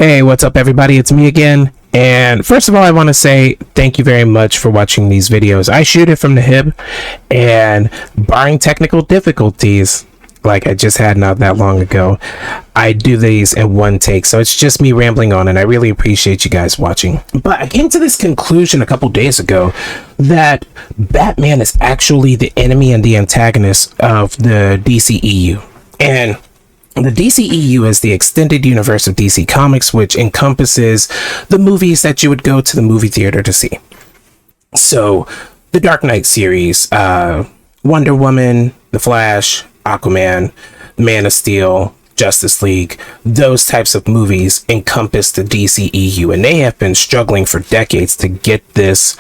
Hey, what's up everybody? It's me again. And first of all, I want to say thank you very much for watching these videos. I shoot it from the hip, and barring technical difficulties, like I just had not that long ago, I do these in one take. So it's just me rambling on, and I really appreciate you guys watching. But I came to this conclusion a couple days ago that Batman is actually the enemy and the antagonist of the DCEU. And the DCEU is the extended universe of DC Comics, which encompasses the movies that you would go to the movie theater to see. So, the Dark Knight series, Wonder Woman, The Flash, Aquaman, Man of Steel, Justice League, those types of movies encompass the DCEU, and they have been struggling for decades to get this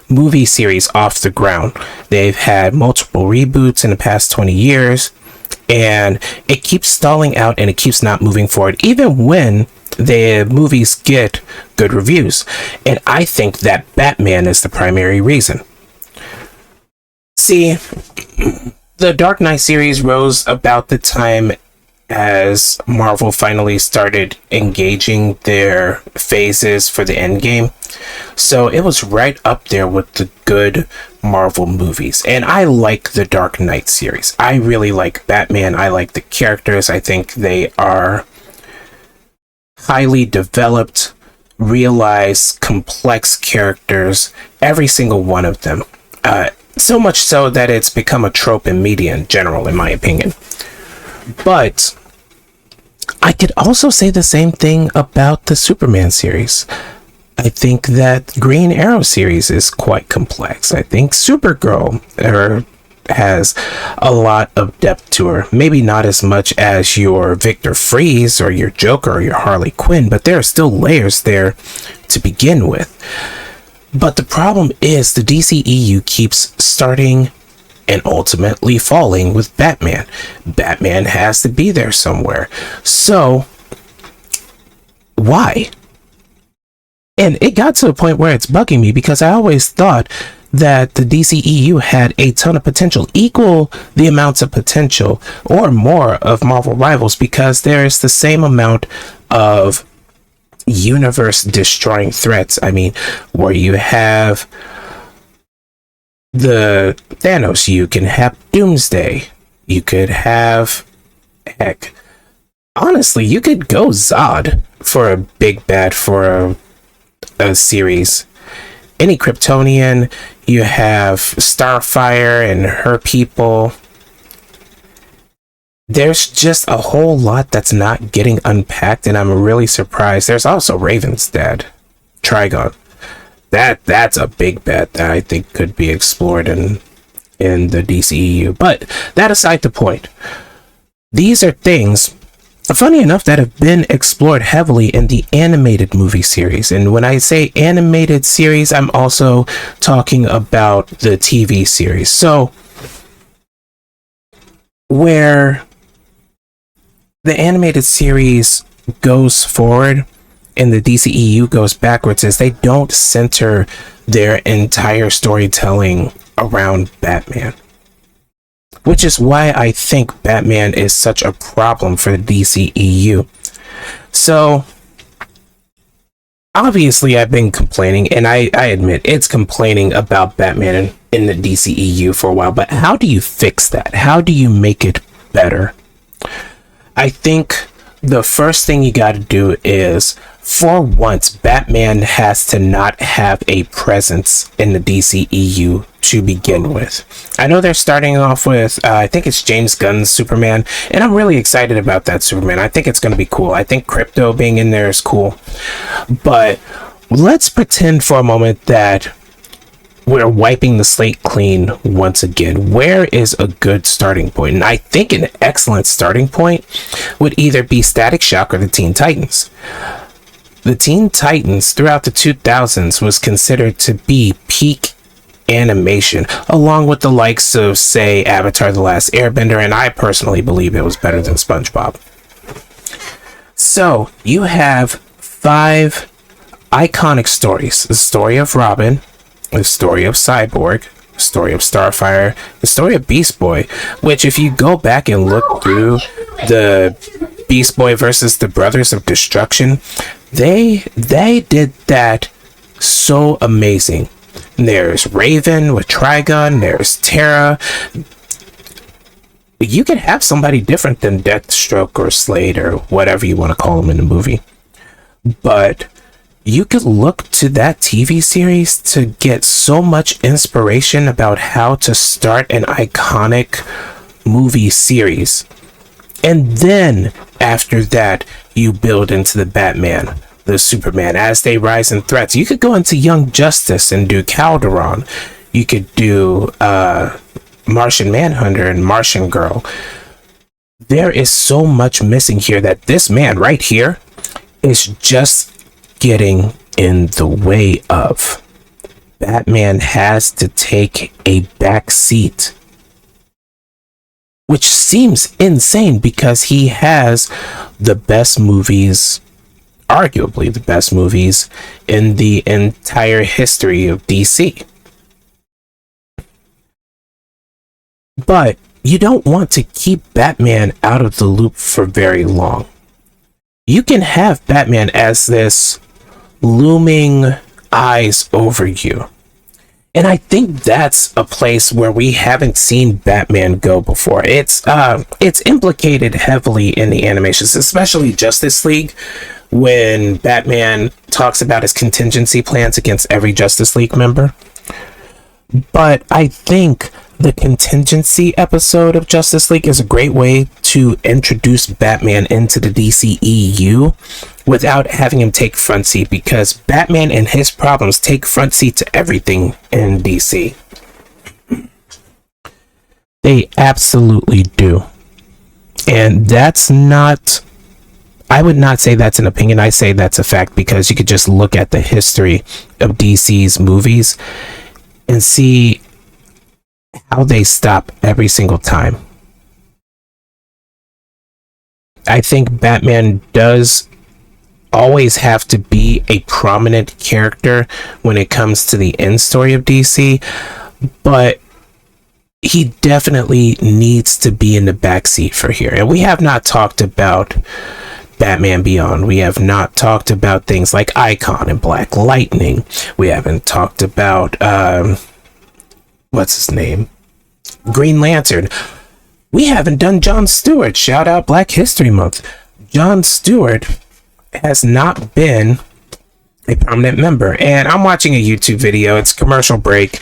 movie series off the ground. They've had multiple reboots in the past 20 years. And it keeps stalling out and it keeps not moving forward, even when the movies get good reviews. And I think that Batman is the primary reason. See, the Dark Knight series rose about the time as Marvel finally started engaging their phases for the Endgame. So it was right up there with the good Marvel movies. And I like the Dark Knight series. I really like Batman. I like the characters. I think they are highly developed, realized, complex characters. Every single one of them. So much so that it's become a trope in media in general, in my opinion. But I could also say the same thing about the Superman series. I think that Green Arrow series is quite complex. I think Supergirl has a lot of depth to her. Maybe not as much as your Victor Freeze or your Joker or your Harley Quinn, but there are still layers there to begin with. But the problem is the DCEU keeps starting and ultimately falling with Batman. Batman has to be there somewhere. So, why? And it got to a point where it's bugging me, because I always thought that the DCEU had a ton of potential, equal the amounts of potential or more of Marvel Rivals, because there is the same amount of universe destroying threats. I mean, where you have the Thanos, you can have Doomsday, you could have, heck, honestly, you could go Zod for a big bad for a series. Any Kryptonian, you have Starfire and her people. There's just a whole lot that's not getting unpacked, and I'm really surprised. There's also Raven's dad, Trigon. That's a big bet that I think could be explored in the DCEU. But that aside the point, these are things, funny enough, that have been explored heavily in the animated movie series. And when I say animated series, I'm also talking about the TV series. So, where the animated series goes forward and the DCEU goes backwards is they don't center their entire storytelling around Batman. Which is why I think Batman is such a problem for the DCEU. So, obviously I've been complaining, and I admit it's complaining about Batman in the DCEU for a while, but how do you fix that? How do you make it better? I think the first thing you got to do is, for once, Batman has to not have a presence in the DCEU to begin with. I know they're starting off with, I think it's James Gunn's Superman, and I'm really excited about that Superman. I think it's going to be cool. I think Crypto being in there is cool. But let's pretend for a moment that we're wiping the slate clean once again. Where is a good starting point? And I think an excellent starting point would either be Static Shock or the Teen Titans. The Teen Titans throughout the 2000s was considered to be peak animation, along with the likes of, say, Avatar: The Last Airbender, and I personally believe it was better than SpongeBob. So, you have 5 iconic stories. The story of Robin, the story of Cyborg, the story of Starfire, the story of Beast Boy, which if you go back and look through the Beast Boy versus the Brothers of Destruction, They did that so amazing. There's Raven with Trigun, there's Terra. You could have somebody different than Deathstroke or Slade or whatever you want to call them in the movie. But you could look to that TV series to get so much inspiration about how to start an iconic movie series. And then after that, you build into the Batman, the Superman, as they rise in threats. You could go into Young Justice and do Calderon. You could do Martian Manhunter and Martian Girl. There is so much missing here that this man right here is just getting in the way of. Batman has to take a back seat, which seems insane because he has the best movies, arguably the best movies in the entire history of DC. But you don't want to keep Batman out of the loop for very long. You can have Batman as this looming eyes over you. And I think that's a place where we haven't seen Batman go before. It's implicated heavily in the animations, especially Justice League, when Batman talks about his contingency plans against every Justice League member. But I think the contingency episode of Justice League is a great way to introduce Batman into the DCEU without having him take front seat, because Batman and his problems take front seat to everything in DC. They absolutely do. And that's not, I would not say that's an opinion. I say that's a fact, because you could just look at the history of DC's movies and see how they stop every single time. I think Batman does always have to be a prominent character when it comes to the end story of DC, but he definitely needs to be in the backseat for here. And we have not talked about Batman Beyond. We have not talked about things like Icon and Black Lightning. We haven't talked about what's his name? Green Lantern. We haven't done Jon Stewart. Shout out Black History Month. Jon Stewart has not been a prominent member. And I'm watching a YouTube video. It's commercial break.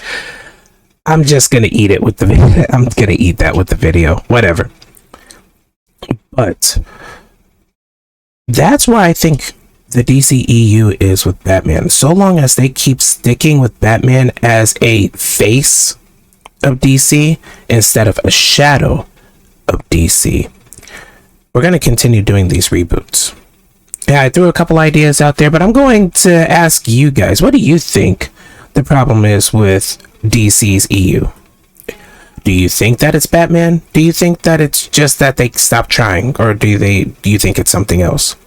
I'm just going to eat it with the video. I'm going to eat that with the video. Whatever. But that's why I think the DCEU is with Batman. So long as they keep sticking with Batman as a face of DC instead of a shadow of DC, we're going to continue doing these reboots. Yeah, I threw a couple ideas out there, but I'm going to ask you guys, what do you think the problem is with DC's EU? Do you think that it's Batman? Do you think that it's just that they stopped trying? Or do you think it's something else?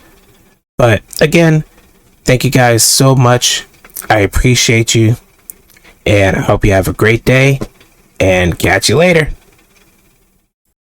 But again, thank you guys so much. I appreciate you. And I hope you have a great day. And catch you later.